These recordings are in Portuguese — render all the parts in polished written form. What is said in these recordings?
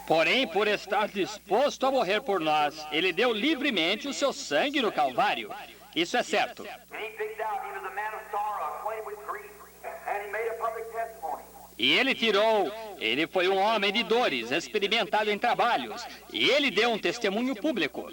Porém, por estar disposto a morrer por nós, ele deu livremente o seu sangue no Calvário. Isso é certo. E ele foi um homem de dores, experimentado em trabalhos, e ele deu um testemunho público.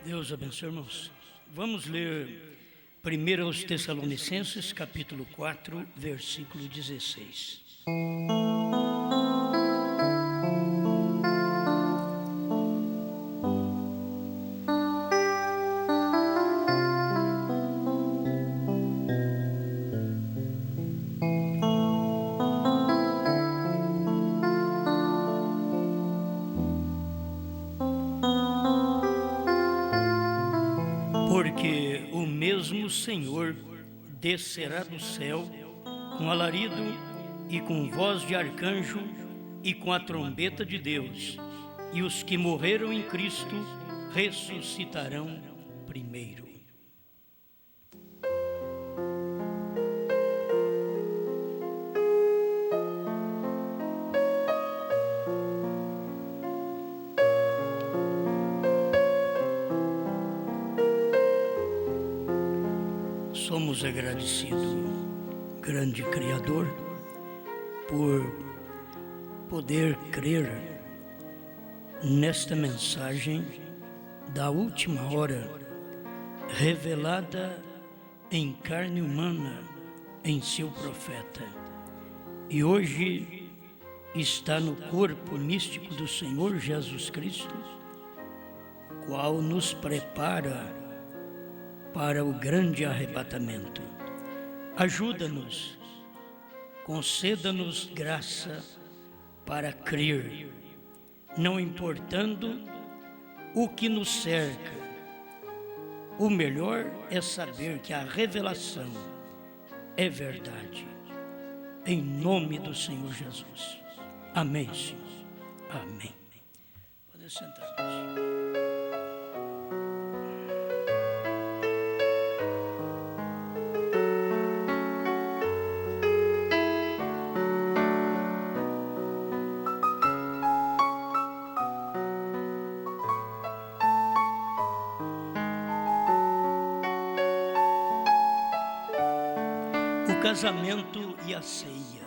Deus abençoe, irmãos. Vamos ler 1 aos Tessalonicenses, capítulo 4, versículo 16. Porque o mesmo Senhor descerá do céu com alarido e com voz de arcanjo e com a trombeta de Deus, e os que morreram em Cristo ressuscitarão primeiro. Somos agradecidos, grande Criador, por poder crer nesta mensagem da última hora, revelada em carne humana em seu profeta. E hoje está no corpo místico do Senhor Jesus Cristo, qual nos prepara para o grande arrebatamento. Ajuda-nos, conceda-nos graça para crer, não importando o que nos cerca. O melhor é saber que a revelação é verdade. Em nome do Senhor Jesus. Amém, Senhor. Amém. Pode sentar-nos. O casamento e a ceia.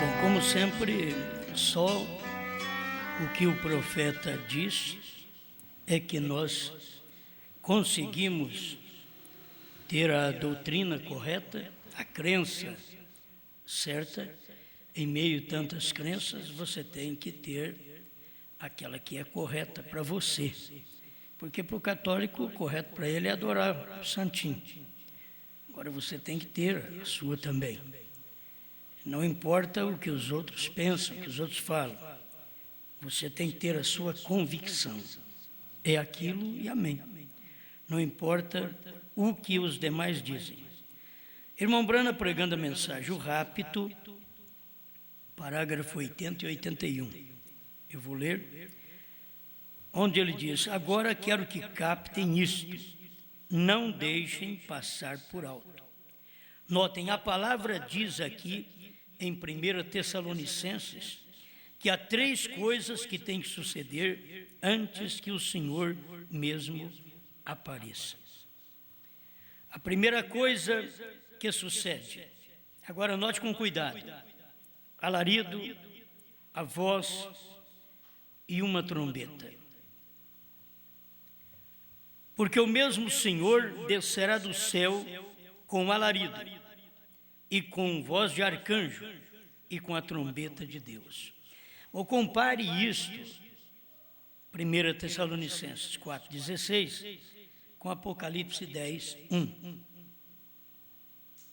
Bom, como sempre, só o que o profeta diz é que nós conseguimos ter a doutrina correta, a crença certa. Em meio a tantas crenças, você tem que ter aquela que é correta para você. Porque para o católico, o correto para ele é adorar o santinho. Agora você tem que ter a sua também. Não importa o que os outros pensam, o que os outros falam. Você tem que ter a sua convicção. É aquilo e amém. Não importa o que os demais dizem. Irmão Brana pregando a mensagem, o rapto, parágrafo 80 e 81. Eu vou ler, onde ele diz: agora quero que captem isto, não deixem passar por alto. Notem, a palavra diz aqui, em 1 Tessalonicenses, que há 3 coisas que têm que suceder antes que o Senhor mesmo apareça. A primeira coisa que sucede, agora note com cuidado, alarido, a voz e uma trombeta. Porque o mesmo Senhor descerá do céu com alarido e com voz de arcanjo e com a trombeta de Deus. Ou compare isto, 1 Tessalonicenses 4,16, com Apocalipse 10, 1.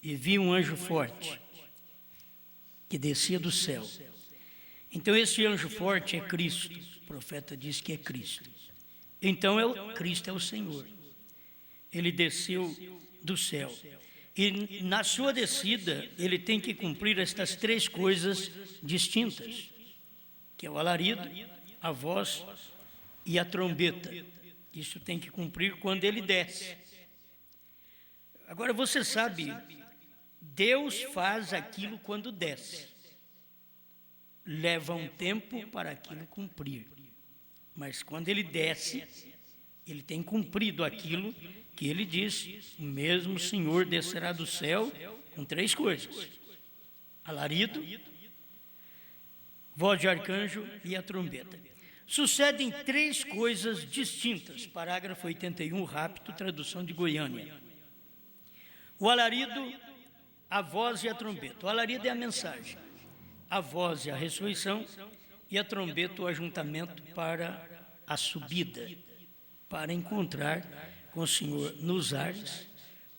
E vi um anjo forte, que descia do céu. Então, esse anjo forte é Cristo. O profeta diz que é Cristo. Então, Cristo é o Senhor. Ele desceu do céu. E na sua descida, ele tem que cumprir estas 3 coisas distintas, que é o alarido, a voz e a trombeta. Isso tem que cumprir quando ele desce. Agora, você sabe, Deus faz aquilo quando desce. Leva um tempo para aquilo cumprir. Mas quando ele desce, ele tem cumprido aquilo que ele disse: o mesmo Senhor descerá do céu com 3 coisas: alarido, voz de arcanjo e a trombeta. Sucedem 3 coisas distintas. Parágrafo 81, rápido, tradução de Goiânia. O alarido, a voz e a trombeta. O alarido é a mensagem, a voz é a ressurreição e a trombeta o ajuntamento para a subida, para encontrar com o Senhor nos ares,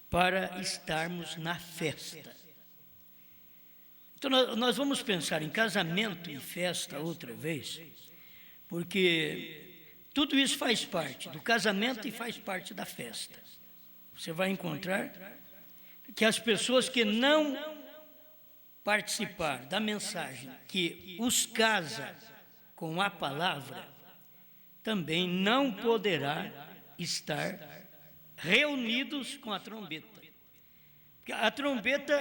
para estarmos na festa. Então nós vamos pensar em casamento e festa outra vez, porque tudo isso faz parte do casamento e faz parte da festa. Você vai encontrar que as pessoas que não participar da mensagem que os casa com a palavra, também não poderá estar reunidos com a trombeta. Porque a trombeta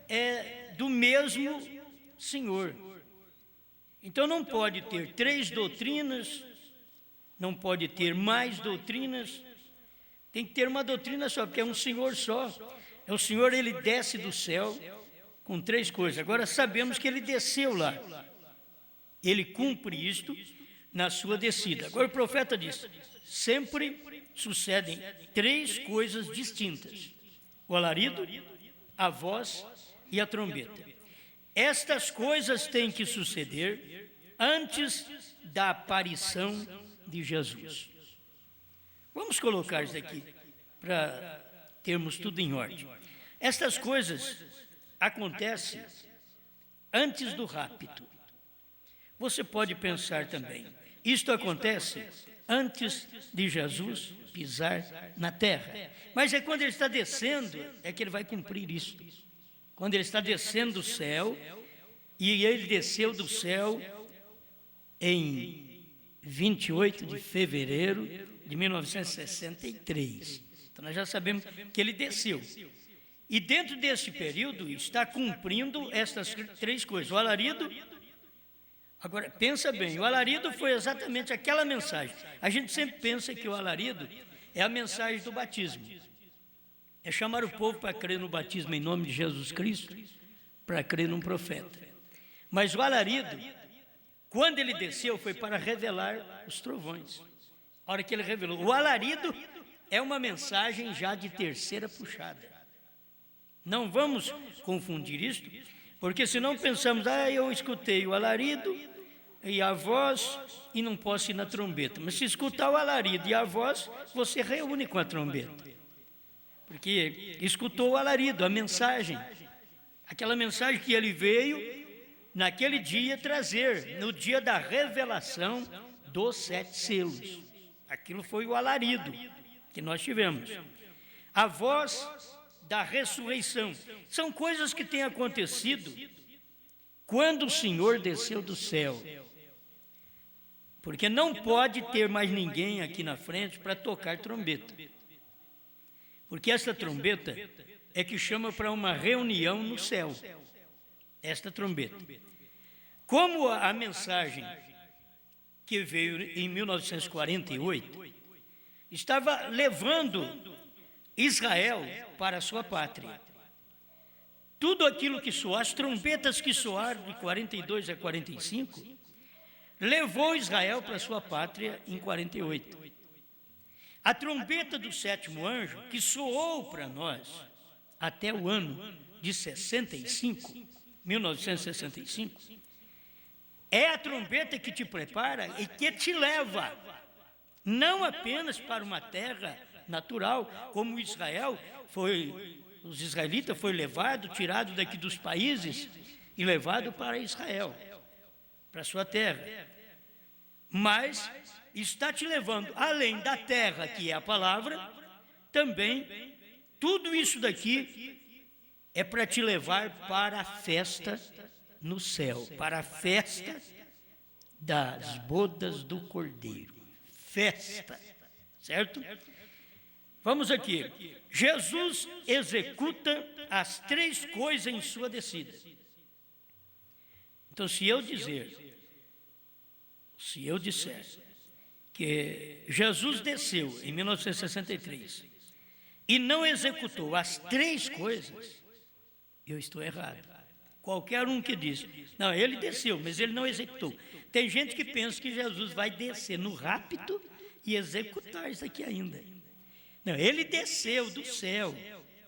é do mesmo Senhor. Então não pode ter 3 doutrinas, não pode ter mais doutrinas, tem que ter uma doutrina só, porque é um Senhor só. É o Senhor, ele desce do céu com 3 coisas. Agora sabemos que ele desceu lá. Ele cumpre isto na sua descida. Agora o profeta diz: sempre sucedem 3 coisas distintas: o alarido, a voz e a trombeta. Estas coisas têm que suceder antes da aparição de Jesus. Vamos colocar isso aqui para termos tudo em ordem. Estas coisas acontecem antes do rapto. Você pode pensar também, isto acontece antes de Jesus pisar na terra. Mas é quando ele está descendo, é que ele vai cumprir isto. Quando ele está descendo do céu, e ele desceu do céu em 28 de fevereiro de 1963. Então nós já sabemos que ele desceu. E dentro desse período está cumprindo estas 3 coisas: o alarido. Agora, pensa bem, o alarido foi exatamente aquela mensagem. A gente sempre pensa que o alarido é a mensagem do batismo. É chamar o povo para crer no batismo em nome de Jesus Cristo, para crer num profeta. Mas o alarido, quando ele desceu, foi para revelar os trovões. A hora que ele revelou, o alarido é uma mensagem já de terceira puxada. Não vamos confundir isto, porque senão pensamos: eu escutei o alarido e a voz e não posso ir na trombeta. Mas se escutar o alarido e a voz, você reúne com a trombeta. Porque escutou o alarido, a mensagem, aquela mensagem que ele veio naquele dia trazer, no dia da revelação dos 7 selos. Aquilo foi o alarido que nós tivemos. A voz da ressurreição. São coisas que têm acontecido quando o Senhor desceu do céu. Porque não pode ter mais ninguém aqui na frente para tocar trombeta. Porque essa trombeta é que chama para uma reunião no céu. Esta trombeta. Como a mensagem que veio em 1948 estava levando Israel para a sua pátria. Tudo aquilo que soar, as trombetas que soaram de 42 a 45, levou Israel para a sua pátria em 48. A trombeta do 7º anjo, que soou para nós até o ano de 65, 1965, É a trombeta que te prepara e que te leva, não apenas para uma terra natural, como Israel foi, os israelitas foi levado, tirado daqui dos países e levado para Israel, para sua terra. Mas está te levando, além da terra, que é a palavra, também tudo isso daqui é para te levar para a festa no céu, para a festa das bodas do Cordeiro. Festa, certo? Vamos aqui. Jesus executa as 3 coisas em sua descida. Então, se eu disser que Jesus desceu em 1963 e não executou as 3 coisas, eu estou errado. Qualquer um que diz, não, ele desceu, mas ele não executou. Tem gente que pensa que Jesus vai descer no rapto e executar isso aqui ainda. Não, ele desceu do céu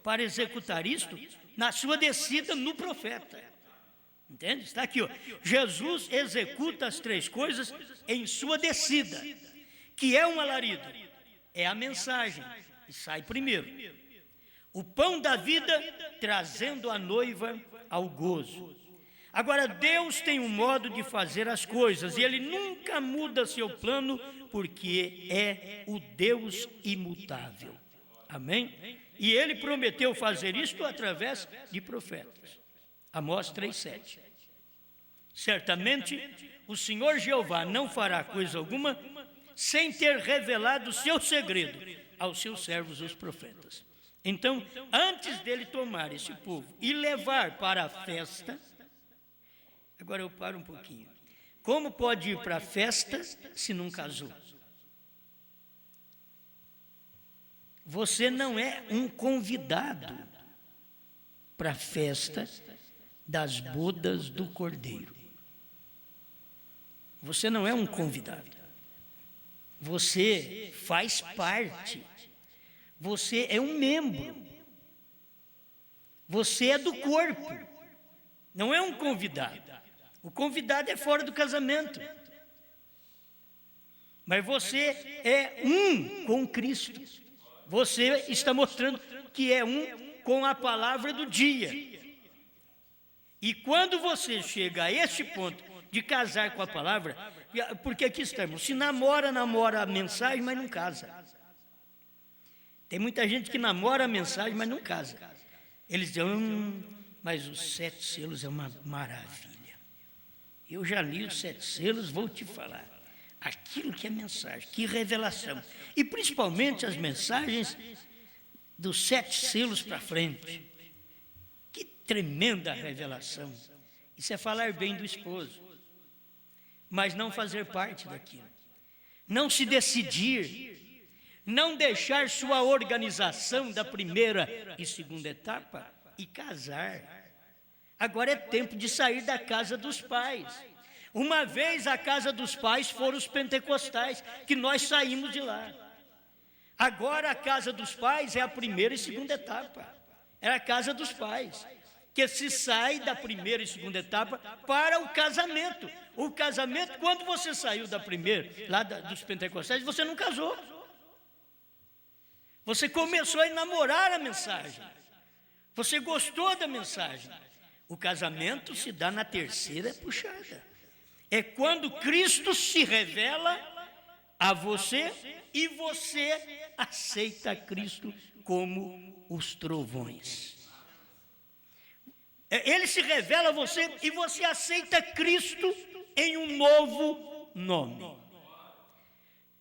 para executar isto na sua descida no profeta. Entende? Está aqui, ó. Jesus executa as 3 coisas em sua descida, que é um alarido, é a mensagem, e sai primeiro. O pão da vida trazendo a noiva ao gozo. Agora, Deus tem um modo de fazer as coisas, e Ele nunca muda seu plano, porque é o Deus imutável. Amém? E Ele prometeu fazer isto através de profetas. Amós 3,7. Certamente, o Senhor Jeová não fará coisa alguma sem ter revelado o seu segredo aos seus servos, os profetas. Então, antes dele tomar esse povo e levar para a festa, agora eu paro um pouquinho. Como pode ir para a festa se não casou? Você não é um convidado para a festa das bodas do Cordeiro. Você não é um convidado. Você faz parte. Você é um membro. Você é do corpo. Não é um convidado. O convidado é fora do casamento. Mas você é um com Cristo. Você está mostrando que é um com a palavra do dia. E quando você chega a este ponto de casar com a palavra, porque aqui estamos, se namora a mensagem, mas não casa. Tem muita gente que namora a mensagem, mas não casa. Eles dizem, mas os 7 selos é uma maravilha. Eu já li os 7 selos, vou te falar. Aquilo que é mensagem, que revelação. E principalmente as mensagens dos 7 selos para frente. Que tremenda revelação. Isso é falar bem do esposo, mas não fazer parte daquilo. Não se decidir. Não deixar sua organização da primeira e segunda etapa e casar. Agora é tempo de sair da casa dos pais. Uma vez a casa dos pais foram os pentecostais, que nós saímos de lá. Agora a casa dos pais é a primeira e segunda etapa. É a casa dos pais, que se sai da primeira e segunda etapa para o casamento. O casamento, quando você saiu da primeira, lá dos pentecostais, você não casou. Você começou a namorar a mensagem. Você gostou da mensagem. O casamento se dá na terceira puxada. É quando Cristo se revela a você e você aceita Cristo como os trovões. Ele se revela a você e você aceita Cristo em um novo nome.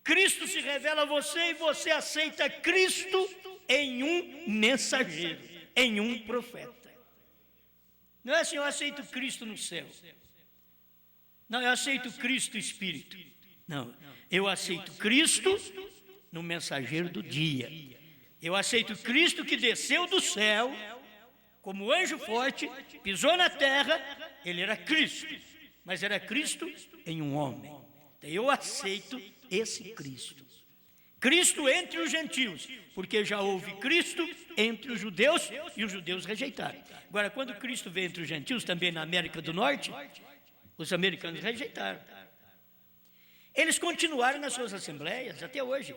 Cristo se revela a você e você aceita Cristo em um mensageiro, em um profeta. Não é assim, eu aceito Cristo no céu. Não, eu aceito Cristo Espírito. Não, eu aceito Cristo no mensageiro do dia. Eu aceito Cristo que desceu do céu, como anjo forte, pisou na terra, ele era Cristo, mas era Cristo em um homem. Então, eu aceito esse Cristo. Cristo entre os gentios, porque já houve Cristo entre os judeus e os judeus rejeitaram. Agora, quando Cristo veio entre os gentios, também na América do Norte, Os americanos rejeitaram. Eles continuaram nas suas assembleias até hoje.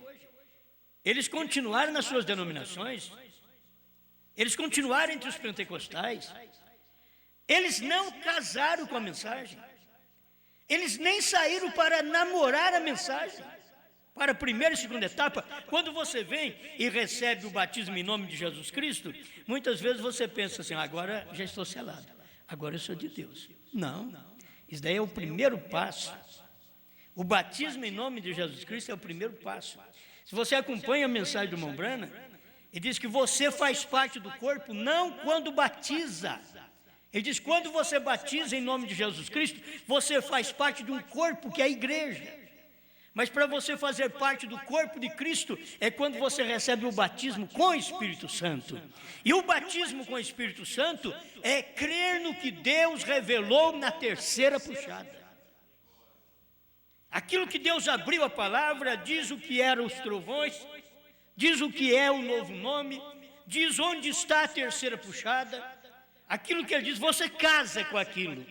Eles continuaram nas suas denominações. Eles continuaram entre os pentecostais. Eles não casaram com a mensagem. Eles nem saíram para namorar a mensagem. Para a primeira e segunda etapa, quando você vem e recebe o batismo em nome de Jesus Cristo, muitas vezes você pensa assim, agora já estou selado, agora eu sou de Deus. Não, isso daí é o primeiro passo. O batismo em nome de Jesus Cristo é o primeiro passo. Se você acompanha a mensagem do irmão Branham, ele diz que você faz parte do corpo não quando batiza. Ele diz, quando você batiza em nome de Jesus Cristo, você faz parte de um corpo que é a igreja. Mas para você fazer parte do corpo de Cristo, é quando você recebe o batismo com o Espírito Santo. E o batismo com o Espírito Santo é crer no que Deus revelou na terceira puxada. Aquilo que Deus abriu a palavra, diz o que eram os trovões, diz o que é o novo nome, diz onde está a terceira puxada. Aquilo que ele diz, você casa com aquilo.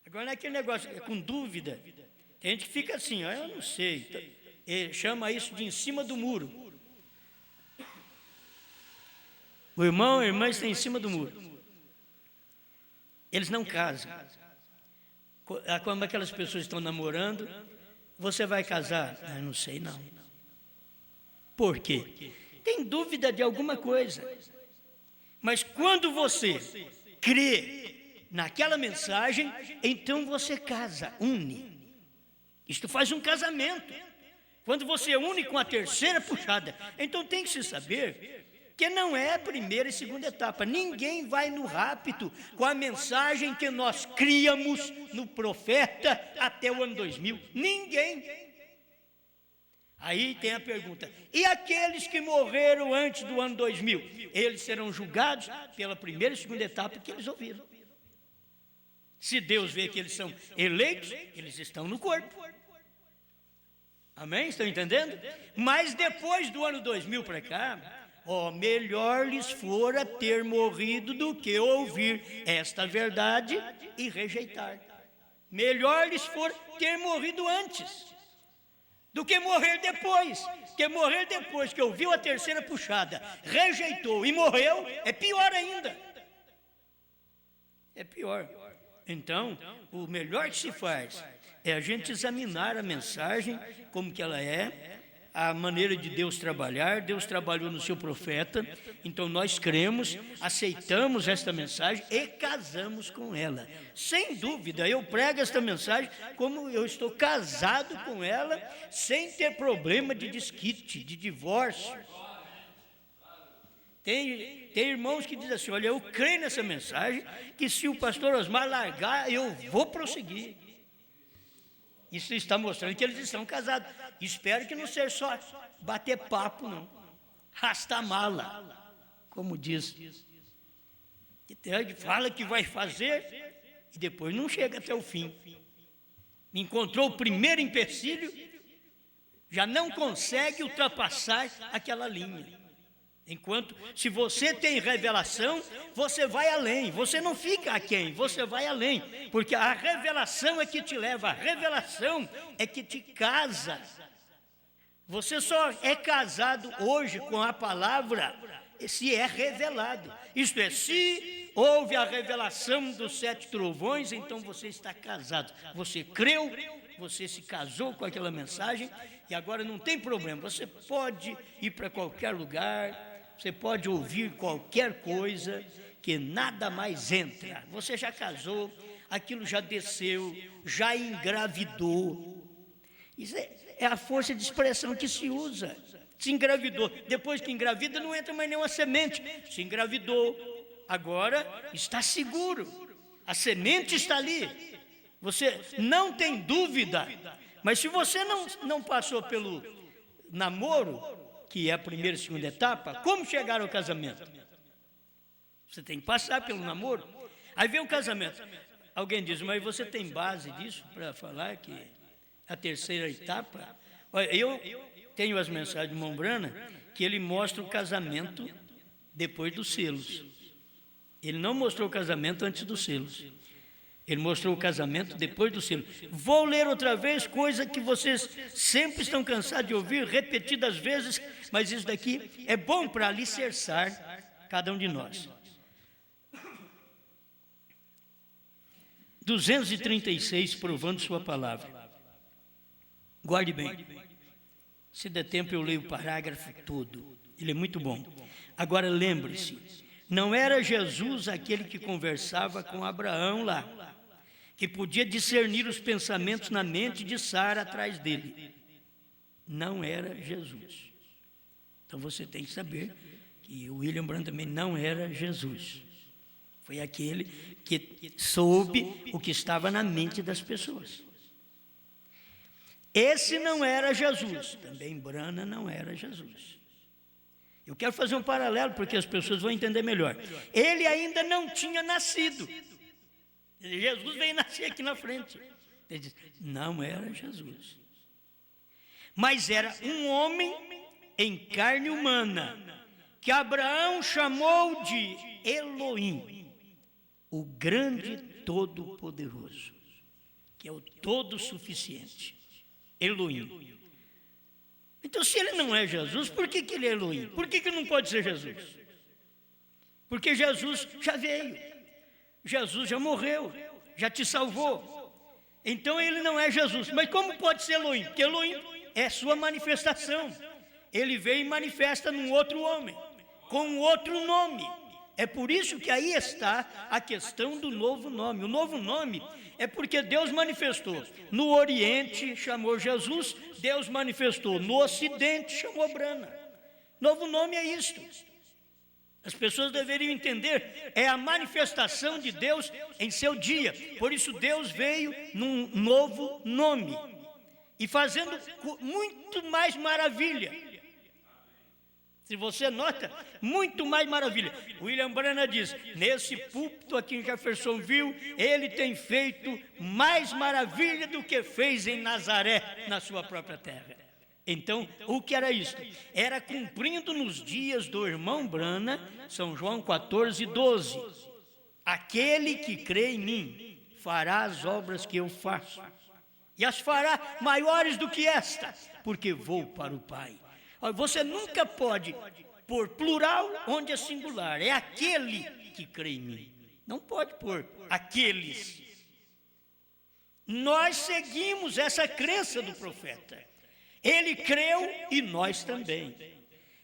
Agora não é aquele negócio, é com dúvida. Tem gente que fica assim, eu não sei, ele chama isso de em cima do muro. O irmão e a irmã estão em cima do muro. Eles não casam. Quando aquelas pessoas estão namorando, você vai casar? Eu não sei não. Por quê? Tem dúvida de alguma coisa. Mas quando você crê naquela mensagem, então você casa, une. Isto faz um casamento. Quando você une com a terceira puxada, então tem que se saber que não é a primeira e segunda etapa. Ninguém vai no rapto com a mensagem que nós criamos no profeta até o ano 2000. Ninguém. Aí tem a pergunta, e aqueles que morreram antes do ano 2000? Eles serão julgados pela primeira e segunda etapa que eles ouviram. Se Deus vê que eles são eleitos, eles estão no corpo. Amém? Estão entendendo? Mas depois do ano 2000 para cá, melhor lhes fora ter morrido do que ouvir esta verdade e rejeitar. Melhor lhes fora ter morrido antes do que morrer depois. Porque morrer depois que ouviu a terceira puxada, rejeitou e morreu, é pior ainda. É pior. Então, o melhor que se faz é a gente examinar a mensagem como que ela é, a maneira de Deus trabalhar. Deus trabalhou no seu profeta, então nós cremos, aceitamos esta mensagem e casamos com ela. Sem dúvida, eu prego esta mensagem como eu estou casado com ela, sem ter problema de desquite, de divórcio. Tem irmãos que dizem assim, olha, eu creio nessa mensagem, que se o pastor Osmar largar, eu vou prosseguir. Isso está mostrando que eles estão casados. Espero que não seja só bater papo, não. Rastar mala, como diz. Fala que vai fazer e depois não chega até o fim. Encontrou o primeiro empecilho, já não consegue ultrapassar aquela linha. Enquanto, se você tem revelação, você vai além, você não fica aquém, você vai além, porque a revelação é que te leva, a revelação é que te casa. Você só é casado hoje com a palavra se é revelado, isto é, se houve a revelação dos 7 trovões, então você está casado, você creu, você se casou com aquela mensagem e agora não tem problema, você pode ir para qualquer lugar, você pode ouvir qualquer coisa, que nada mais entra. Você já casou, aquilo já desceu, já engravidou. Isso é a força de expressão que se usa. Se engravidou, depois que engravida não entra mais nenhuma semente. Se engravidou, agora está seguro. A semente está ali. Você não tem dúvida. Mas se você não passou pelo namoro, que é a primeira e segunda etapa, como chegar ao casamento? Você tem que passar pelo namoro. Aí vem o casamento. Alguém diz, mas você tem base disso para falar que a terceira etapa? Olha, eu tenho as mensagens de irmão Branham, que ele mostra o casamento depois dos selos. Ele não mostrou o casamento antes dos selos. Ele mostrou o casamento depois do selo. Vou ler outra vez, coisa que vocês sempre estão cansados de ouvir, repetidas vezes, mas isso daqui é bom para alicerçar cada um de nós. 236, provando sua palavra. Guarde bem. Se der tempo eu leio o parágrafo todo. Ele é muito bom. Agora lembre-se, não era Jesus aquele que conversava com Abraão lá, que podia discernir os pensamentos na mente de Sara atrás dele. Não era Jesus. Então você tem que saber que o William Branham também não era Jesus. Foi aquele que soube o que estava na mente das pessoas. Esse não era Jesus. Também Branham não era Jesus. Eu quero fazer um paralelo porque as pessoas vão entender melhor. Ele ainda não tinha nascido. Jesus veio nascer aqui na frente. Ele diz, não era Jesus. Mas era um homem em carne humana, que Abraão chamou de Elohim, o grande todo-poderoso, que é o todo-suficiente. Elohim. Então, se ele não é Jesus, por que ele é Elohim? Por que não pode ser Jesus? Porque Jesus já veio. Jesus já morreu, já te salvou. Então ele não é Jesus. Mas como pode ser Elohim? Porque Elohim é sua manifestação. Ele veio e manifesta num outro homem, com um outro nome. É por isso que aí está a questão do novo nome. O novo nome é porque Deus manifestou. No Oriente chamou Jesus, Deus manifestou. No Ocidente chamou Branham. Novo nome é isto. As pessoas deveriam entender, é a manifestação de Deus em seu dia. Por isso Deus veio num novo nome e fazendo muito mais maravilha. Se você nota, muito mais maravilha. William Branham diz, nesse púlpito aqui em Jeffersonville, ele tem feito mais maravilha do que fez em Nazaré, na sua própria terra. Então, o que era isso? Era cumprindo nos dias do irmão Branham, São João 14, 12. Aquele que crê em mim, fará as obras que eu faço. E as fará maiores do que esta, porque vou para o Pai. Você nunca pode pôr plural onde é singular. É aquele que crê em mim. Não pode pôr aqueles. Nós seguimos essa crença do profeta. Ele creu e nós também.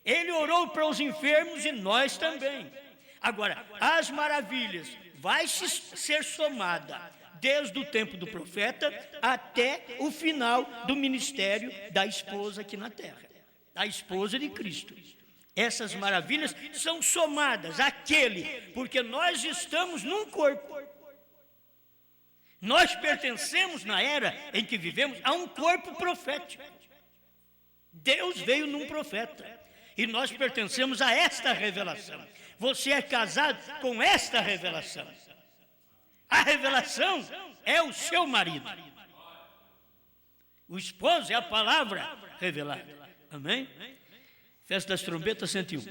Ele orou para os enfermos e nós também. Agora, as maravilhas vai ser somada desde o tempo do profeta até o final do ministério da esposa aqui na terra. A esposa de Cristo. Essas maravilhas são somadas àquele, porque nós estamos num corpo. Nós pertencemos na era em que vivemos a um corpo profético. Deus veio num profeta e nós pertencemos a esta revelação. Você é casado com esta revelação. A revelação é o seu marido. O esposo é a palavra revelada. Amém? Festa das Trombetas 101.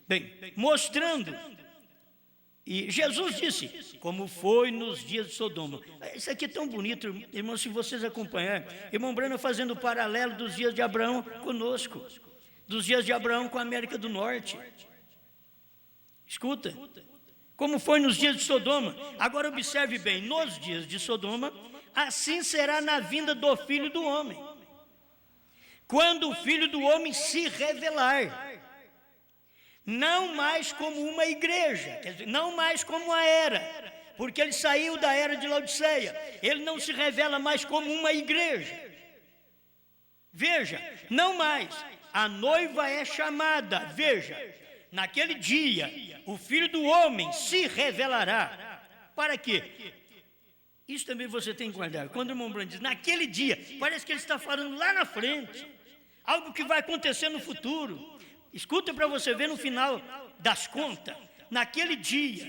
Bem, mostrando, e Jesus disse, como foi nos dias de Sodoma. Isso aqui é tão bonito, irmãos, se vocês acompanharem. Irmão Branham fazendo o paralelo dos dias de Abraão conosco, dos dias de Abraão com a América do Norte. Escuta, como foi nos dias de Sodoma. Agora observe bem, nos dias de Sodoma, assim será na vinda do Filho do Homem. Quando o Filho do Homem se revelar, não mais como uma igreja, quer dizer, não mais como a era, porque ele saiu da era de Laodiceia, ele não se revela mais como uma igreja. Veja, não mais, a noiva é chamada, veja, naquele dia, o Filho do Homem se revelará. Para quê? Isso também você tem que guardar. Quando o irmão Branham diz, naquele dia, parece que ele está falando lá na frente, algo que vai acontecer no futuro. Escuta para você ver no final das contas, naquele dia,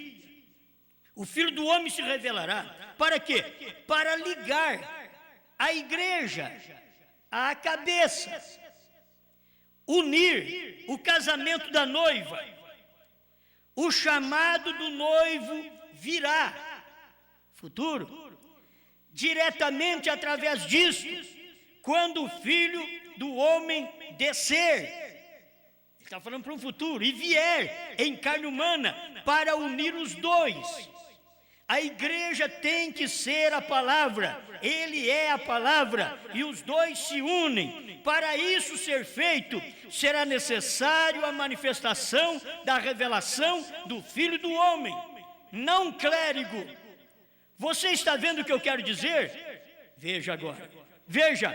o Filho do Homem se revelará. Para quê? Para ligar a igreja à cabeça, unir o casamento da noiva. O chamado do noivo virá. futuro, diretamente através disso, quando o Filho do Homem descer, ele está falando para o futuro, e vier em carne humana para unir os dois. A igreja tem que ser a palavra, ele é a palavra, e os dois se unem. Para isso ser feito, será necessário a manifestação da revelação do Filho do Homem, não clérigo. Você está vendo o que eu quero dizer? Veja agora. Veja,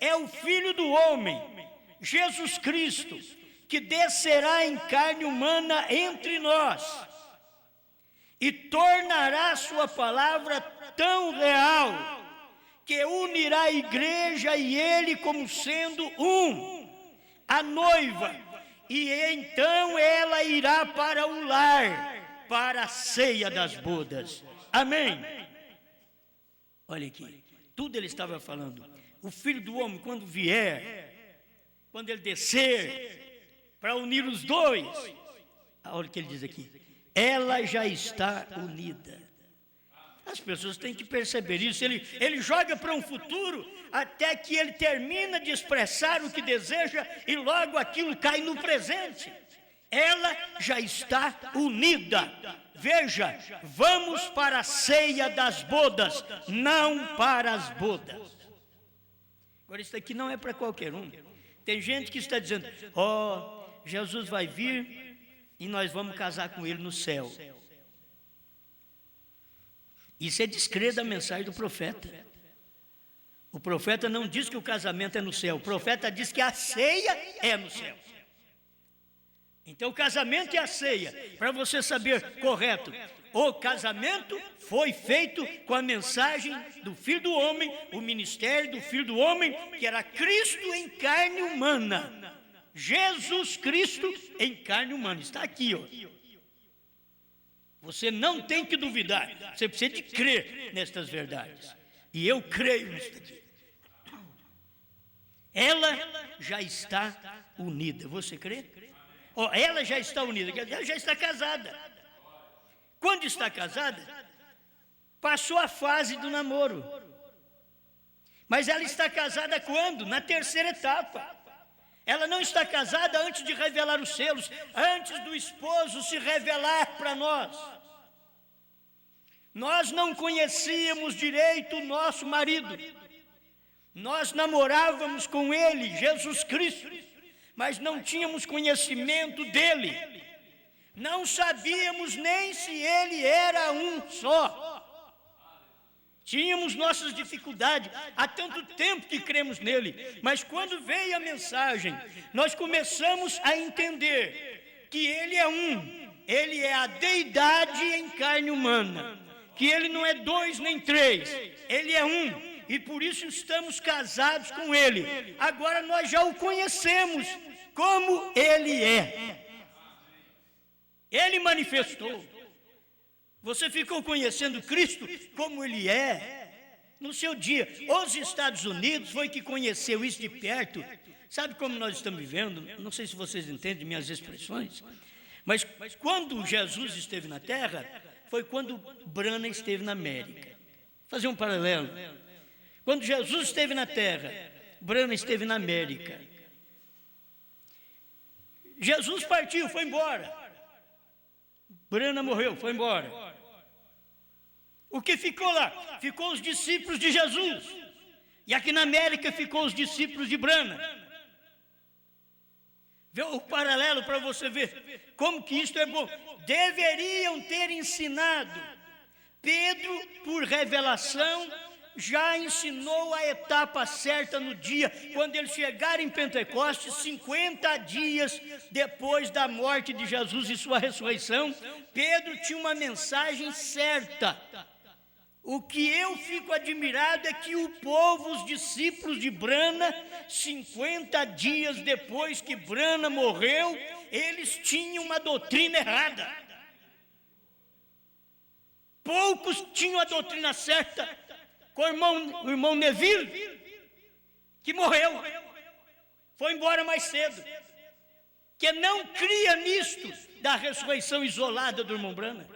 é o Filho do Homem, Jesus Cristo, que descerá em carne humana entre nós e tornará sua palavra tão real que unirá a igreja e ele como sendo um, a noiva, e então ela irá para o lar, para a ceia das bodas. Amém? Olha aqui, tudo ele estava falando. O Filho do Homem, quando vier, quando ele descer para unir os dois, olha o que ele diz aqui, ela já está unida. As pessoas têm que perceber isso. Ele joga para um futuro até que ele termina de expressar o que deseja e logo aquilo cai no presente. Ela já está unida. Veja, vamos para a ceia das bodas, não para as bodas. Agora, isso aqui não é para qualquer um. Tem gente que está dizendo, Jesus vai vir e nós vamos casar com ele no céu. Isso é descrer da mensagem do profeta. O profeta não diz que o casamento é no céu, o profeta diz que a ceia é no céu. Então o casamento e a ceia, para você saber correto, o casamento foi feito com a mensagem do Filho do Homem, o ministério do Filho do Homem, que era Cristo em carne humana. Jesus Cristo em carne humana, está aqui, ó. Você não tem que duvidar, você precisa de crer nestas verdades. E eu creio nisso aqui. Ela já está unida, você crê? Ela já está unida, ela já está casada. Quando está casada, passou a fase do namoro. Mas ela está casada quando? Na terceira etapa. Ela não está casada antes de revelar os selos, antes do esposo se revelar para nós. Nós não conhecíamos direito o nosso marido. Nós namorávamos com ele, Jesus Cristo, mas não tínhamos conhecimento dele. Não sabíamos nem se ele era um só. Tínhamos nossas dificuldades, há tanto tempo que cremos nele, mas quando veio a mensagem, nós começamos a entender que ele é um, ele é a deidade em carne humana, que ele não é dois nem três, ele é um, e por isso estamos casados com ele. Agora nós já o conhecemos como ele é. Ele manifestou. Você ficou conhecendo Cristo como ele é no seu dia. Os Estados Unidos foi que conheceu isso de perto. Sabe como nós estamos vivendo? Não sei se vocês entendem minhas expressões, mas quando Jesus esteve na Terra, foi quando Branham esteve na América. Vou fazer um paralelo. Quando Jesus esteve na Terra, Branham esteve na América. Jesus partiu, foi embora. Branham morreu, foi embora. O que ficou lá? Ficou os discípulos de Jesus. E aqui na América ficou os discípulos de Branham. Vê o paralelo para você ver como que isto é bom. Deveriam ter ensinado. Pedro, por revelação, já ensinou a etapa certa no dia, quando eles chegaram em Pentecostes, 50 dias depois da morte de Jesus e sua ressurreição. Pedro tinha uma mensagem certa. O que eu fico admirado é que o povo, os discípulos de Branham, 50 dias depois que Branham morreu, eles tinham uma doutrina errada. Poucos tinham a doutrina certa, com o irmão Neville, que morreu, foi embora mais cedo, que não cria nisto da ressurreição isolada do irmão Branham.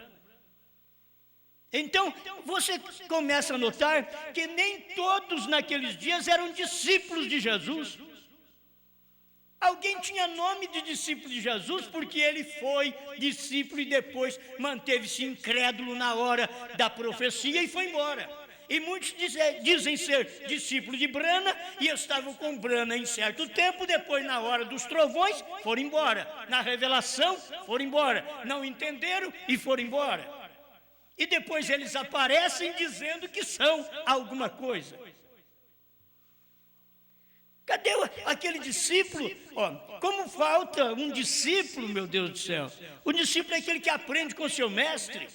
Então, você começa a notar que nem todos naqueles dias eram discípulos de Jesus. Alguém tinha nome de discípulo de Jesus porque ele foi discípulo e depois manteve-se incrédulo na hora da profecia e foi embora. E muitos dizem ser discípulos de Brana e estavam com Brana em certo tempo, depois na hora dos trovões foram embora, na revelação foram embora, não entenderam e foram embora. E depois eles aparecem dizendo que são alguma coisa. Cadê aquele discípulo? Como falta um discípulo, meu Deus do céu. O discípulo é aquele que aprende com seu mestre.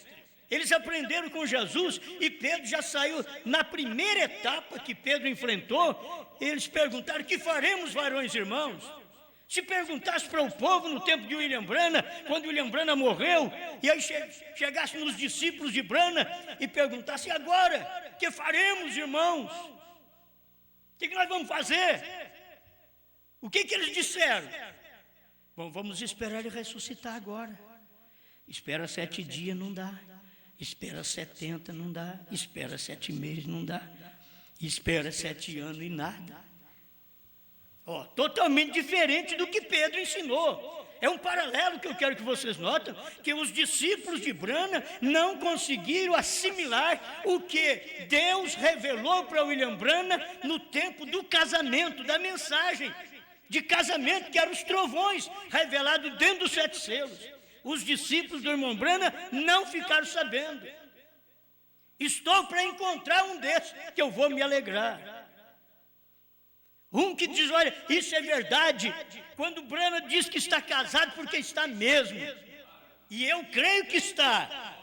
Eles aprenderam com Jesus e Pedro já saiu na primeira etapa que Pedro enfrentou. Eles perguntaram: que faremos, varões irmãos? Se perguntasse para o povo no tempo de William Brana, quando William Brana morreu, e aí chegasse nos discípulos de Brana e perguntasse: e agora? Que faremos, irmãos? O que nós vamos fazer? O que eles disseram? Bom, vamos esperar ele ressuscitar agora. Espera 7 dias, não dá. Espera 70, não dá. Espera 7 meses, não dá. Espera 7 anos e nada. Totalmente diferente do que Pedro ensinou. É um paralelo que eu quero que vocês notem, que os discípulos de Brana não conseguiram assimilar o que Deus revelou para William Brana no tempo do casamento, da mensagem de casamento, que eram os trovões revelados dentro dos 7 selos. Os discípulos do irmão Brana não ficaram sabendo. Estou para encontrar um desses, que eu vou me alegrar. Um que diz: olha, isso é verdade, quando Brana diz que está casado, porque está mesmo, e eu creio que está,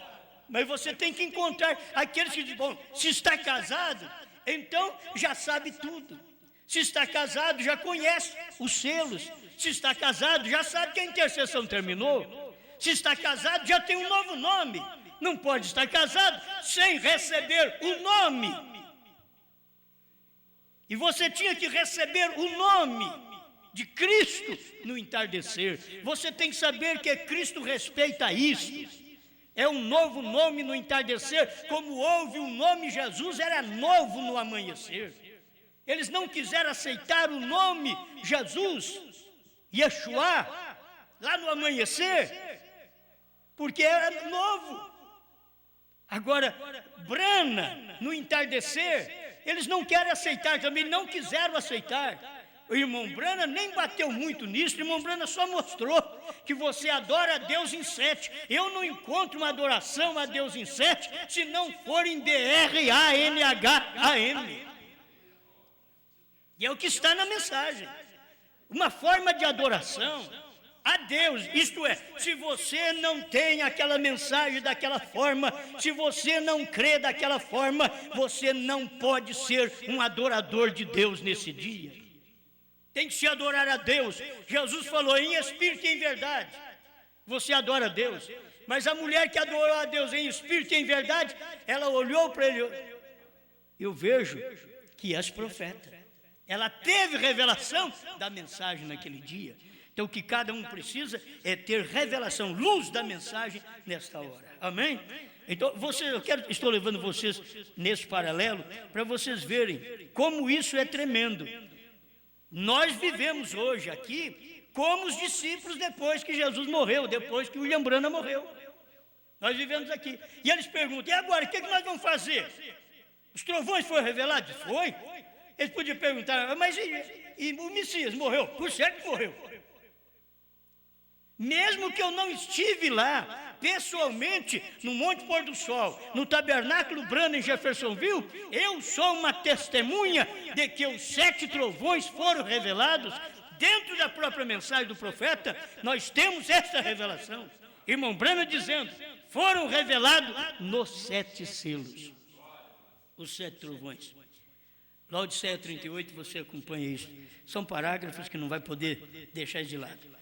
mas você tem que encontrar aqueles que dizem: bom, se está casado, então já sabe tudo, se está casado, já conhece os selos, se está casado, já sabe que a intercessão terminou, se está casado, já tem um novo nome, não pode estar casado sem receber o nome. E você tinha que receber o nome de Cristo no entardecer. Você tem que saber que Cristo respeita isso. É um novo nome no entardecer, como houve um nome Jesus, era novo no amanhecer. Eles não quiseram aceitar o nome Jesus, Yeshua, lá no amanhecer, porque era novo. Agora, Brana, no entardecer, eles não querem aceitar também, não quiseram aceitar. O irmão Brana nem bateu muito nisso, o irmão Brana só mostrou que você adora a Deus em 7. Eu não encontro uma adoração a Deus em 7 se não for em DRANHAM. E é o que está na mensagem. Uma forma de adoração a Deus, isto é, se você não tem aquela mensagem daquela forma, se você não crê daquela forma, você não pode ser um adorador de Deus nesse dia. Tem que se adorar a Deus. Jesus falou: em espírito e em verdade. Você adora a Deus. Mas a mulher que adorou a Deus em espírito e em verdade, ela olhou para ele: eu vejo que és profeta. Ela teve revelação da mensagem naquele dia. Então, o que cada um precisa é ter revelação, luz da mensagem nesta hora. Amém? Então, estou levando vocês nesse paralelo para vocês verem como isso é tremendo. Nós vivemos hoje aqui como os discípulos depois que Jesus morreu, depois que William Brana morreu. Nós vivemos aqui. E eles perguntam: e agora, o que nós vamos fazer? Os trovões foram revelados? Foi. Eles podiam perguntar: mas e o Messias morreu? Por certo que morreu. Mesmo que eu não estive lá, pessoalmente, no Monte Pôr do Sol, no Tabernáculo Brana em Jeffersonville, eu sou uma testemunha de que os 7 trovões foram revelados. Dentro da própria mensagem do profeta, nós temos essa revelação. Irmão Brana dizendo: foram revelados nos 7 selos, os 7 trovões. Laodiceia 38, você acompanha isso. São parágrafos que não vai poder deixar de lado.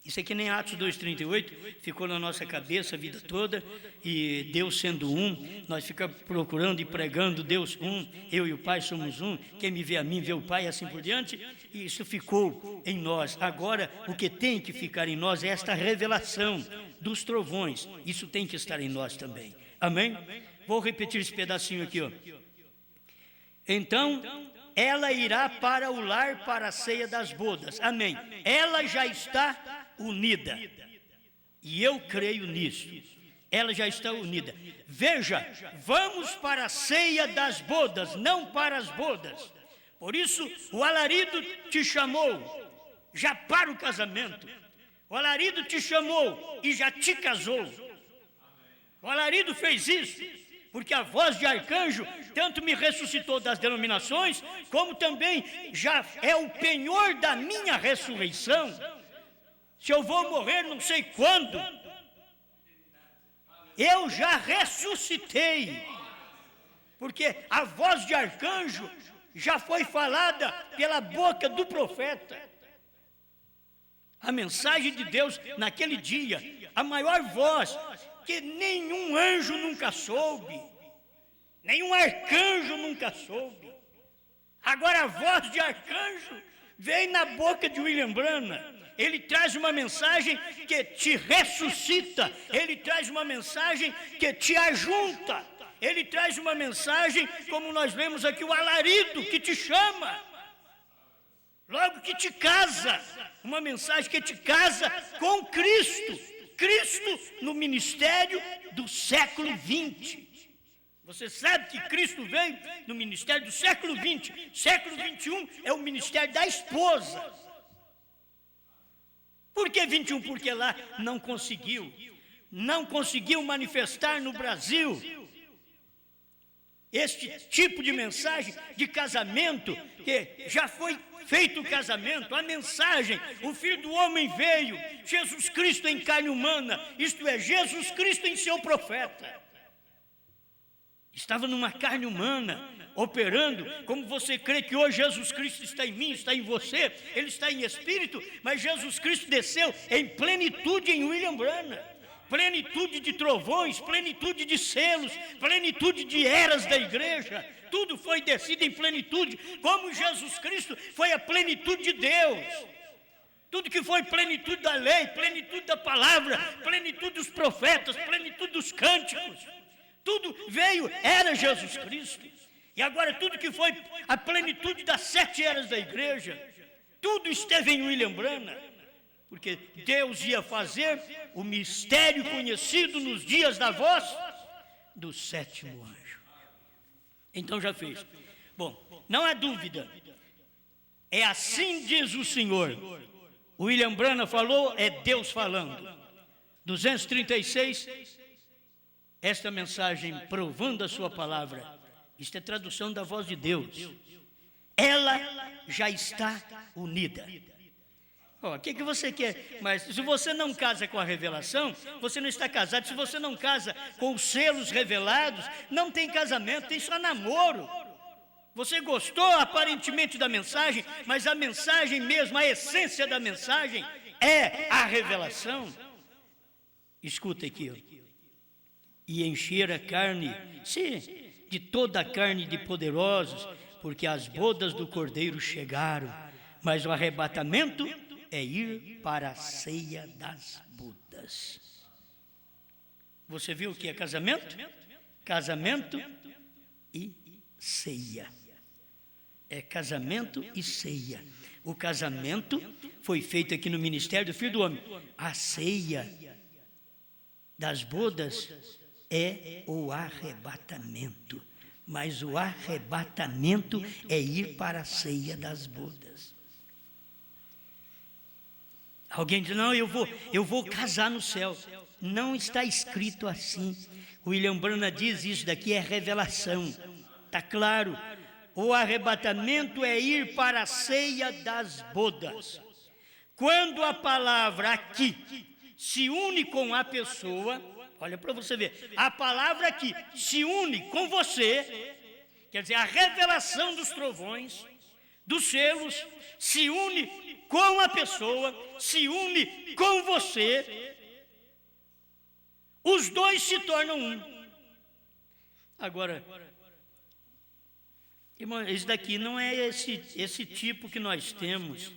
Isso aqui nem Atos 2,38, ficou na nossa cabeça a vida toda, e Deus sendo um, nós ficamos procurando e pregando Deus um, eu e o Pai somos um, quem me vê a mim vê o Pai, e assim por diante, e isso ficou em nós. Agora, o que tem que ficar em nós é esta revelação dos trovões, isso tem que estar em nós também. Amém? vou repetir esse pedacinho aqui, ó. Então, ela irá para o lar para a ceia das bodas. Amém. Ela já está unida. E eu creio nisso. Ela já está unida. Veja, vamos para a ceia das bodas, não para as bodas. Por isso, o alarido te chamou já para o casamento. O alarido te chamou e já te casou. O alarido fez isso, porque a voz de arcanjo tanto me ressuscitou das denominações, como também já é o penhor da minha ressurreição. Se eu vou morrer não sei quando, eu já ressuscitei, porque a voz de arcanjo já foi falada pela boca do profeta. A mensagem de Deus naquele dia, a maior voz que nenhum anjo nunca soube, nenhum arcanjo nunca soube. Agora a voz de arcanjo vem na boca de William Branham. Ele traz uma mensagem que te ressuscita, ele traz uma mensagem que te ajunta, ele traz uma mensagem, como nós lemos aqui, o alarido que te chama, logo que te casa, uma mensagem que te casa com Cristo, Cristo no ministério do século 20. Você sabe que Cristo veio no ministério do século 20, século 21 é o ministério da esposa. Por que 21? Porque lá não conseguiu manifestar no Brasil este tipo de mensagem de casamento, que já foi feito o casamento, a mensagem, o Filho do Homem veio, Jesus Cristo em carne humana, isto é, Jesus Cristo em seu profeta. Estava numa carne humana, operando, como você crê que hoje Jesus Cristo está em mim, está em você, Ele está em espírito, mas Jesus Cristo desceu em plenitude em William Branham, plenitude de trovões, plenitude de selos, plenitude de eras da igreja, tudo foi descido em plenitude, como Jesus Cristo foi a plenitude de Deus. Tudo que foi plenitude da lei, plenitude da palavra, plenitude dos profetas, plenitude dos cânticos, tudo veio, era Jesus Cristo. E agora tudo que foi a plenitude das 7 eras da igreja, tudo esteve em William Branham, porque Deus ia fazer o mistério conhecido nos dias da voz do 7º anjo. Então já fez. Bom, não há dúvida, é assim diz o Senhor. William Branham falou, é Deus falando. 236, esta mensagem provando a sua palavra. Isto é tradução da voz de Deus. Ela já está unida. O que você quer? Mas se você não casa com a revelação, você não está casado. Se você não casa com os selos revelados, não tem casamento, tem só namoro. Você gostou aparentemente da mensagem, mas a mensagem mesmo, a essência da mensagem é a revelação. Escuta aqui, ó. E encher a carne, sim, de toda a carne de poderosos, porque as bodas do Cordeiro chegaram, mas o arrebatamento é ir para a ceia das bodas. Você viu o que é casamento? Casamento e ceia. É casamento e ceia. O casamento foi feito aqui no ministério do Filho do Homem. A ceia das bodas é o arrebatamento. Mas o arrebatamento é ir para a ceia das bodas. Alguém diz, não, eu vou casar no céu. Não está escrito assim. William Branham diz, isso daqui é revelação. Está claro. O arrebatamento é ir para a ceia das bodas. Quando a palavra aqui se une com a pessoa, olha para você ver, a palavra aqui se une com você, quer dizer, a revelação dos trovões, dos selos, se une com a pessoa, se une com você, os dois se tornam um. Agora, irmão, esse daqui não é esse tipo que nós temos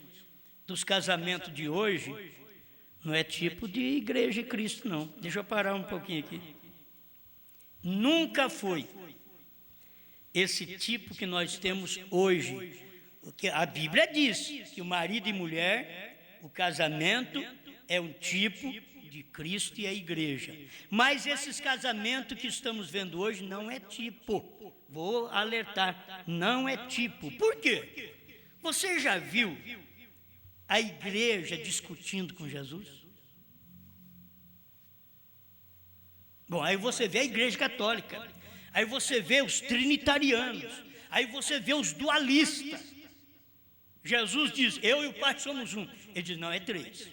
dos casamentos de hoje, não é tipo de igreja de Cristo, não. Deixa eu parar um pouquinho aqui. Nunca foi esse tipo que nós temos hoje. Porque a Bíblia diz que o marido e mulher, o casamento é um tipo de Cristo e a igreja. Mas esses casamentos que estamos vendo hoje não é tipo. Vou alertar, não é tipo. Por quê? Você já viu a igreja discutindo com Jesus? Bom, aí você vê a igreja católica, aí você vê os trinitarianos, aí você vê os dualistas. Jesus diz, eu e o Pai somos um. Ele diz, não, é 3.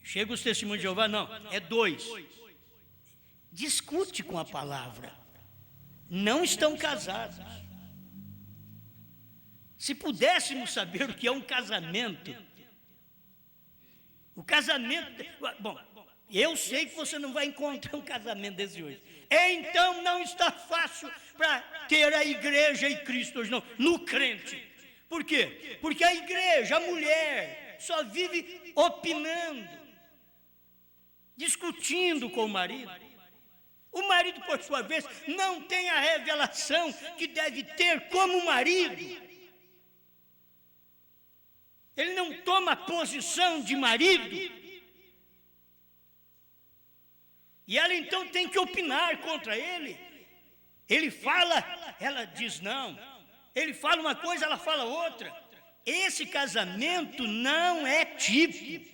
Chega os testemunhos de Jeová, não, é 2. Discute com a palavra. Não estão casados. Se pudéssemos saber o que é um casamento, o casamento, bom, eu sei que você não vai encontrar um casamento desse hoje. Então não está fácil para ter a igreja e Cristo hoje, não, no crente. Por quê? Porque a igreja, a mulher, só vive opinando, discutindo com o marido. O marido, por sua vez, não tem a revelação que deve ter como marido. Ele não toma posição de marido. E ela então tem que opinar contra ele. Ele fala, ela diz não. Ele fala uma coisa, ela fala outra. Esse casamento não é tipo.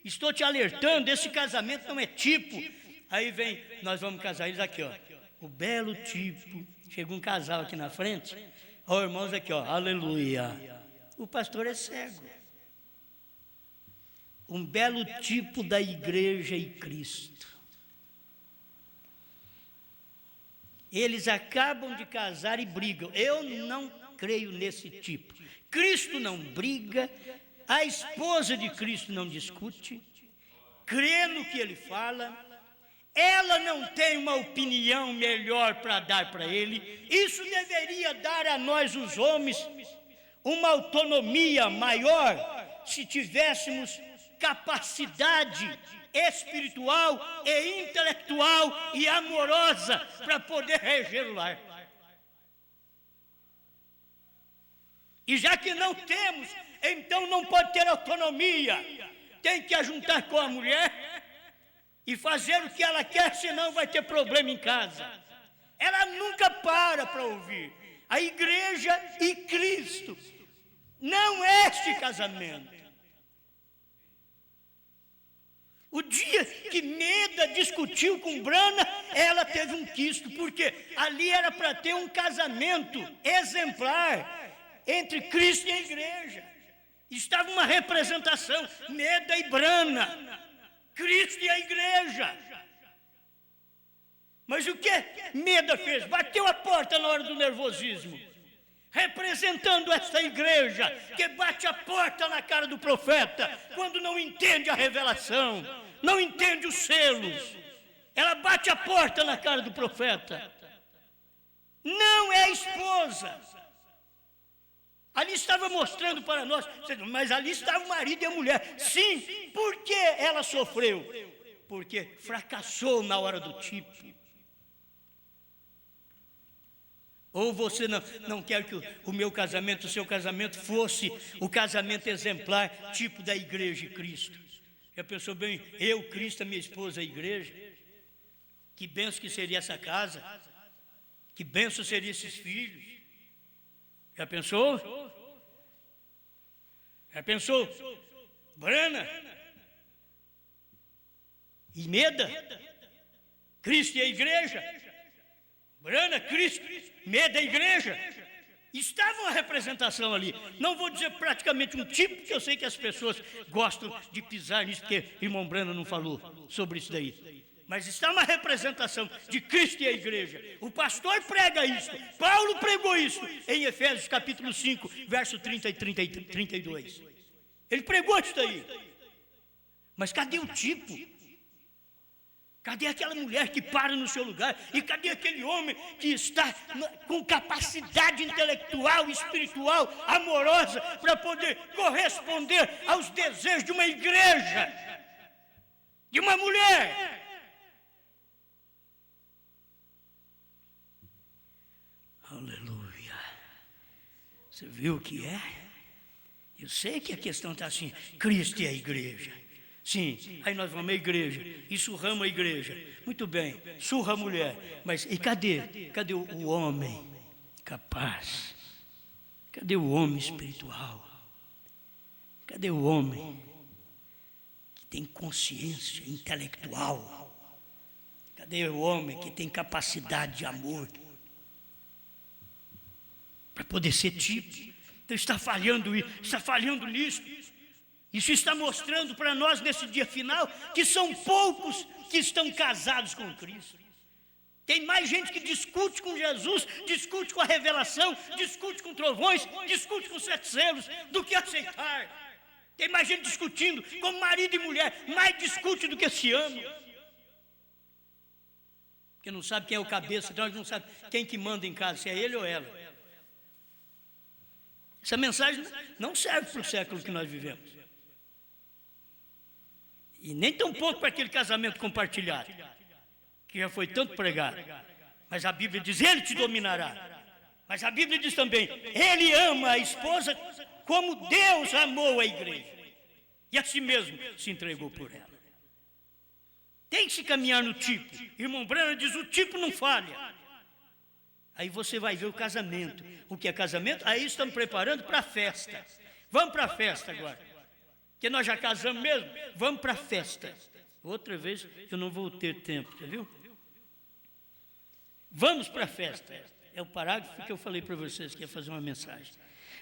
Estou te alertando, esse casamento não é tipo. Aí vem, nós vamos casar, eles aqui, ó. O belo tipo. Chega um casal aqui na frente. Ó, irmãos, aqui, ó. Aleluia. O pastor é cego. Um belo tipo da igreja e Cristo. Eles acabam de casar e brigam. Eu não creio nesse tipo. Cristo não briga, a esposa de Cristo não discute, crê no que ele fala, ela não tem uma opinião melhor para dar para ele. Isso deveria dar a nós, os homens, uma autonomia maior se tivéssemos capacidade espiritual e intelectual e amorosa para poder reger o lar. E já que não temos, então não pode ter autonomia. Tem que ajuntar com a mulher e fazer o que ela quer, senão vai ter problema em casa. Ela nunca para ouvir. A igreja e Cristo. Não é este casamento. O dia que Meda discutiu com Brana, ela teve um quisto, porque ali era para ter um casamento exemplar entre Cristo e a igreja. Estava uma representação, Meda e Brana, Cristo e a igreja. Mas o que Meda fez? Bateu a porta na hora do nervosismo, representando essa igreja que bate a porta na cara do profeta quando não entende a revelação, não entende os selos. Ela bate a porta na cara do profeta. Não é a esposa. Ali estava mostrando para nós, mas ali estava o marido e a mulher. Sim, por que ela sofreu? Porque fracassou na hora do tipo. Ou você não quer que o meu casamento, o seu casamento fosse o casamento exemplar, tipo da igreja e Cristo. Já pensou bem, eu, Cristo, a minha esposa, a igreja? Que bênção que seria essa casa? Que bênção seriam esses filhos? Já pensou? Já pensou? Brana e Meda, Cristo e a igreja. Brana, Cristo, Meda, a igreja. Estava uma representação ali. Não vou dizer praticamente um tipo, porque eu sei que as pessoas gostam de pisar nisso, porque irmão Brana não falou sobre isso daí. Mas está uma representação de Cristo e a igreja. O pastor prega isso. Paulo pregou isso em Efésios capítulo 5, verso 30 e 32. Ele pregou isso daí. Mas cadê o tipo? Cadê aquela mulher que para no seu lugar? E cadê aquele homem que está com capacidade intelectual, espiritual, amorosa, para poder corresponder aos desejos de uma igreja, de uma mulher? Você viu o que é? Eu sei que a questão está assim, Cristo e a igreja. Sim, aí nós vamos à igreja e surramos a igreja. Muito bem, surra a mulher. Mas e cadê? Cadê o homem capaz? Cadê o homem espiritual? Cadê o homem que tem consciência intelectual? Cadê o homem que tem capacidade de amor? Para poder ser tipo. Então está falhando nisso. Isso está mostrando para nós nesse dia final que são poucos que estão casados com Cristo. Tem mais gente que discute com Jesus, discute com a revelação, discute com trovões, discute com 7 selos, do que aceitar. Tem mais gente discutindo como marido e mulher, mais discute do que se ama. Porque não sabe quem é o cabeça, nós não sabe quem que manda em casa, se é ele ou ela. Essa mensagem não serve para o século que nós vivemos. E nem tão pouco para aquele casamento compartilhado, que já foi tanto pregado. Mas a Bíblia diz, ele te dominará. Mas a Bíblia diz também, ele ama a esposa como Deus amou a igreja. E a si mesmo se entregou por ela. Tem que se caminhar no tipo. Irmão Branham diz, o tipo não falha. Aí você vai ver o casamento. O que é casamento? Aí estamos preparando para a festa. Vamos para a festa agora. Porque nós já casamos mesmo. Vamos para a festa. Outra vez eu não vou ter tempo, você viu? Vamos para a festa. É o parágrafo que eu falei para vocês que ia fazer uma mensagem.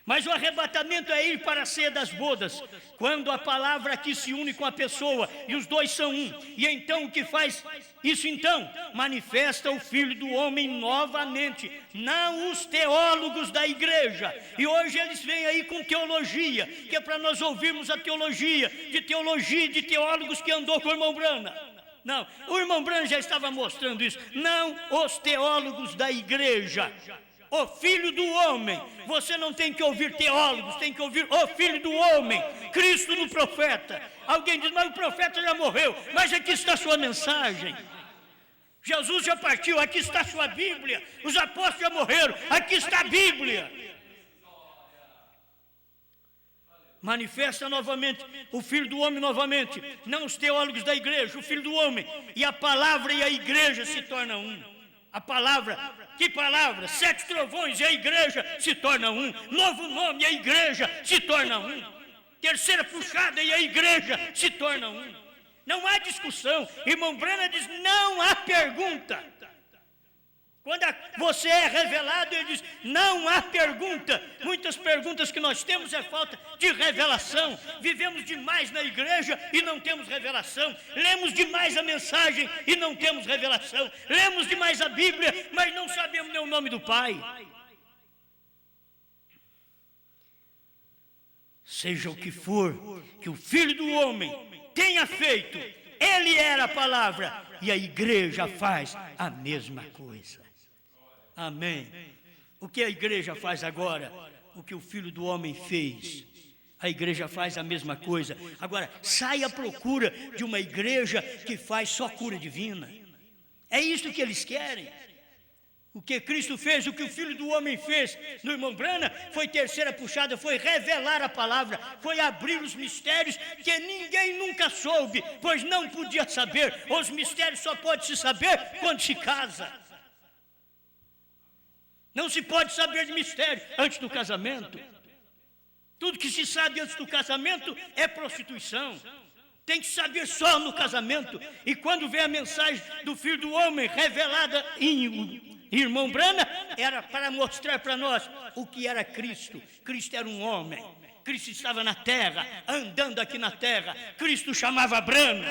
Mas o arrebatamento é ir para a ceia das bodas, quando a palavra aqui se une com a pessoa e os dois são um. E então o que faz isso então? Manifesta o Filho do Homem novamente, não os teólogos da igreja. E hoje eles vêm aí com teologia, que é para nós ouvirmos a teologia de teólogos que andou com o irmão Branham. Não, o irmão Branham já estava mostrando isso. Não os teólogos da igreja. O Filho do Homem. Você não tem que ouvir teólogos, tem que ouvir o Filho do Homem, Cristo no profeta. Alguém diz, mas o profeta já morreu. Mas aqui está a sua mensagem. Jesus já partiu, aqui está a sua Bíblia. Os apóstolos já morreram, aqui está a Bíblia. Manifesta novamente o Filho do Homem novamente, não os teólogos da igreja, o Filho do Homem. E a palavra e a igreja se tornam um. A palavra, que palavra? 7 trovões e a igreja se torna um. Novo nome e a igreja se torna um. Terceira puxada e a igreja se torna um. Não há discussão. Irmão Branham diz, não há pergunta. Quando você é revelado, ele diz, não há pergunta. Muitas perguntas que nós temos é falta de revelação. Vivemos demais na igreja e não temos revelação. Lemos demais a mensagem e não temos revelação. Lemos demais a Bíblia, mas não sabemos nem o nome do Pai. Seja o que for que o Filho do Homem tenha feito, ele era a palavra e a igreja faz a mesma coisa. Amém. O que a igreja faz agora? O que o Filho do Homem fez. A igreja faz a mesma coisa. Agora, sai à procura de uma igreja que faz só cura divina. É isso que eles querem. O que Cristo fez, o que o Filho do Homem fez no irmão Branham, foi terceira puxada, foi revelar a palavra, foi abrir os mistérios que ninguém nunca soube, pois não podia saber. Os mistérios só pode se saber quando se casa. Não se pode saber de mistério antes do casamento. Tudo que se sabe antes do casamento é prostituição. Tem que saber só no casamento. E quando vem a mensagem do Filho do Homem revelada em irmão Branham, era para mostrar para nós o que era Cristo. Cristo era um homem. Cristo estava na terra, andando aqui na terra. Cristo chamava Branham.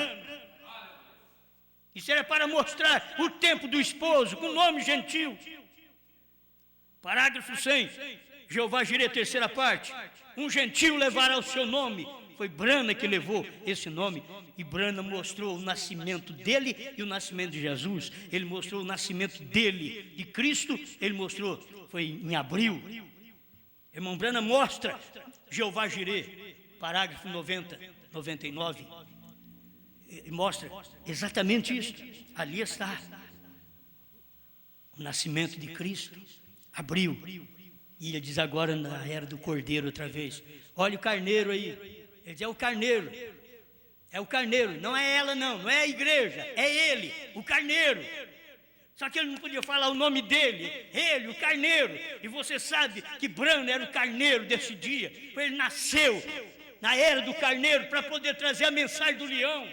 Isso era para mostrar o tempo do esposo, com nome gentil. Parágrafo 100, Jeová Jireh, terceira parte. Um gentil levará o seu nome. Foi Branham que levou esse nome. E Branham mostrou o nascimento dele e o nascimento de Jesus. Ele mostrou o nascimento dele, de Cristo. Ele mostrou, foi em abril. Irmão Branham mostra Jeová Jireh, parágrafo 90, 99. Ele mostra exatamente isso. Ali está o nascimento de Cristo. Abril. E ele diz agora na era do cordeiro outra vez: olha o carneiro aí. Ele diz: é o carneiro. É o carneiro, não é ela não é a igreja, é ele, o carneiro. Só que ele não podia falar o nome dele, ele, o carneiro. E você sabe que Branham era o carneiro desse dia. Ele nasceu na era do carneiro para poder trazer a mensagem do leão.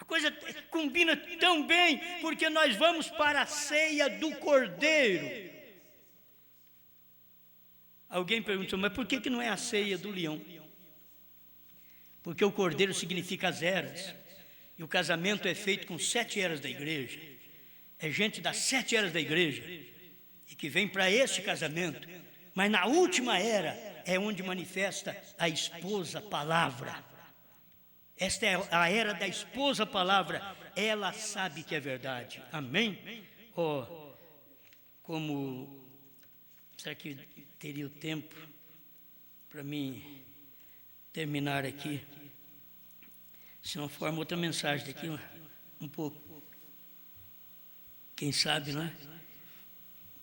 A coisa combina tão bem, porque nós vamos para a ceia do cordeiro. Alguém perguntou: mas por que não é a ceia do leão? Porque o cordeiro significa as eras, e o casamento é feito com 7 eras da igreja. É gente das 7 eras da igreja e que vem para esse casamento. Mas na última era é onde manifesta a esposa palavra. Esta é a era da esposa palavra. Ela sabe que é verdade. Amém? Como será que teria o tempo para mim terminar aqui? Se não for outra mensagem daqui um pouco. Quem sabe, não é?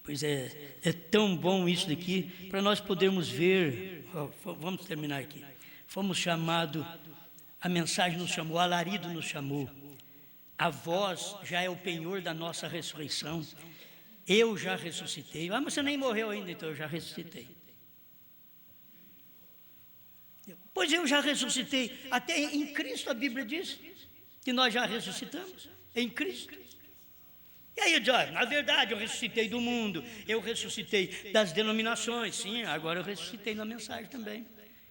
Pois é tão bom isso daqui, para nós podermos ver. Vamos terminar aqui. Fomos chamados, a mensagem nos chamou, o alarido nos chamou. A voz já é o penhor da nossa ressurreição. Eu já ressuscitei. Mas você nem morreu ainda, então eu já ressuscitei. Pois eu já ressuscitei. Até em Cristo a Bíblia diz que nós já ressuscitamos em Cristo. E aí eu digo: na verdade eu ressuscitei do mundo, eu ressuscitei das denominações. Sim, agora eu ressuscitei na mensagem também.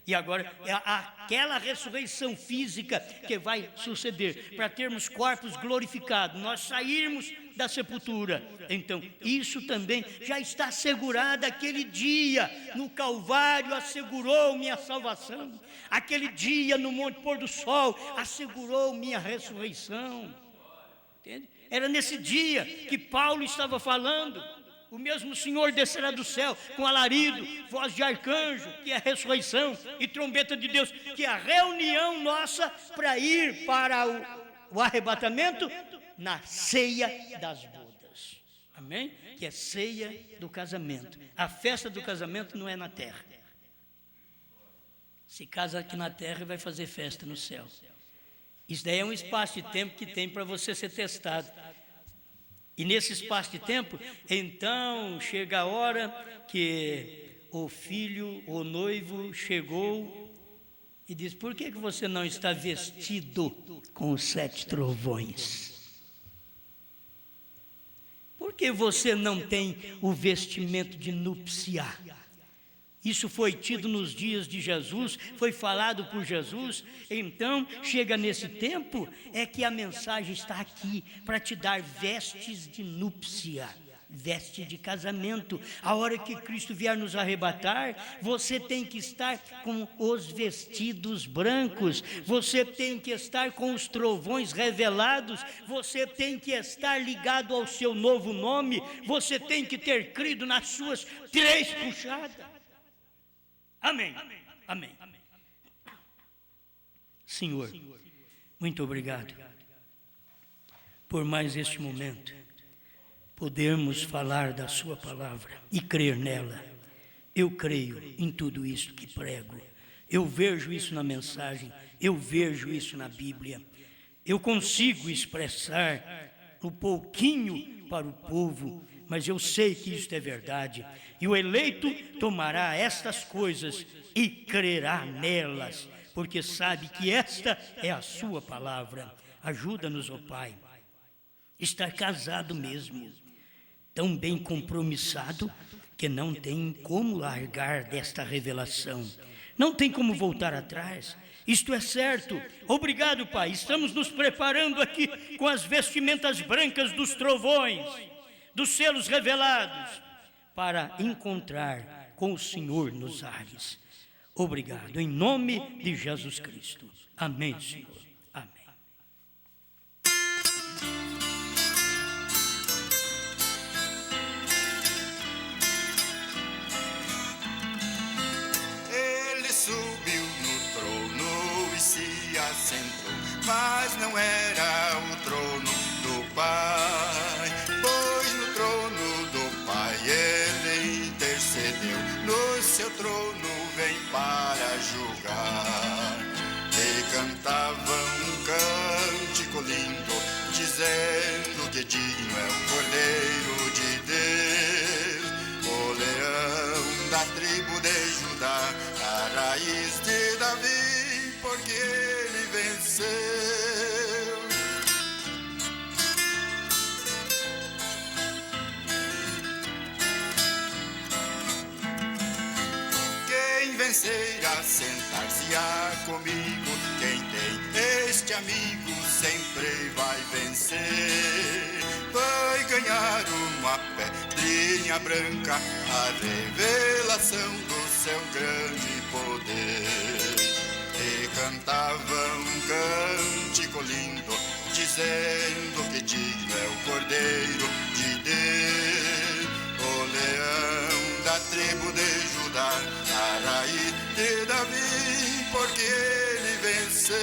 E agora é aquela ressurreição física que vai suceder para termos corpos glorificados, nós sairmos da sepultura. Então, isso também já está assegurado. Aquele dia no Calvário assegurou minha salvação. Aquele dia no Monte Pôr do Sol assegurou minha ressurreição. Entende? Era nesse dia que Paulo estava falando: o mesmo Senhor descerá do céu com alarido, voz de arcanjo, que é a ressurreição, e trombeta de Deus, que é a reunião nossa para ir para o arrebatamento na ceia das bodas. Amém? Que é ceia do casamento. A festa do casamento não é na terra. Se casa aqui na terra e vai fazer festa no céu. Isso daí é um espaço de tempo que tem para você ser testado. E nesse espaço de tempo, então chega a hora que o filho, o noivo, chegou e diz: por que você não está vestido com os 7 trovões? Por que você não tem o vestimento de núpcia? Isso foi tido nos dias de Jesus, foi falado por Jesus. Então, chega nesse tempo, é que a mensagem está aqui para te dar vestes de núpcia, veste de casamento. A hora que Cristo vier nos arrebatar, você tem que estar com os vestidos brancos, você tem que estar com os trovões revelados, você tem que estar ligado ao seu novo nome, você tem que ter crido nas suas 3 puxadas. Amém. Amém. Senhor, muito obrigado por mais este momento, podermos falar da sua palavra e crer nela. Eu creio em tudo isso que prego. Eu vejo isso na mensagem, eu vejo isso na Bíblia. Eu consigo expressar um pouquinho para o povo, mas eu sei que isto é verdade. E o eleito tomará estas coisas e crerá nelas, porque sabe que esta é a sua palavra. Ajuda-nos, ó Pai, estar casado mesmo, tão bem compromissado, que não tem como largar desta revelação. Não tem como voltar atrás. Isto é certo. Obrigado, Pai. Estamos nos preparando aqui com as vestimentas brancas dos trovões, dos selos revelados, para encontrar com o Senhor nos ares. Obrigado, em nome de Jesus Cristo. Amém, Senhor. Amém. Ele subiu no trono e se assentou, mas não era o trono do Pai, pois no trono do Pai ele no seu trono vem para julgar. E cantavam um cântico lindo, dizendo que digno é o Cordeiro de Deus, o leão da tribo de Judá, a raiz de Davi, porque ele venceu. Quem vencer a sentar-se-á comigo, quem tem este amigo sempre vai vencer. Vai ganhar uma pedrinha branca, a revelação do seu grande poder. E cantavam um cântico lindo, dizendo que digno é o Cordeiro de Deus, o leão da tribo de Judá, a raiz de Davi, porque ele venceu.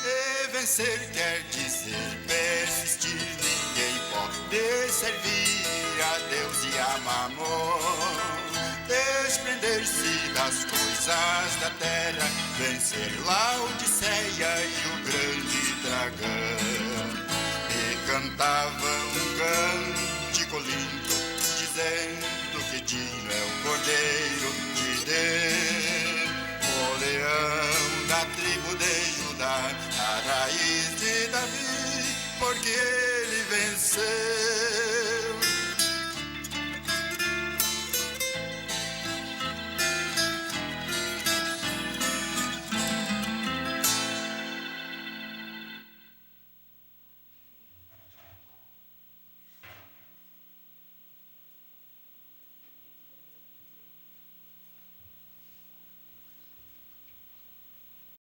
E vencer quer dizer persistir, ninguém pode servir a Deus e a Mamon, desprender-se das coisas da terra, vencer Laodiceia e o grande dragão. E cantavam um cântico lindo, dizendo que digno é o Cordeiro de Deus, o leão da tribo de Judá, a raiz de Davi, porque ele venceu.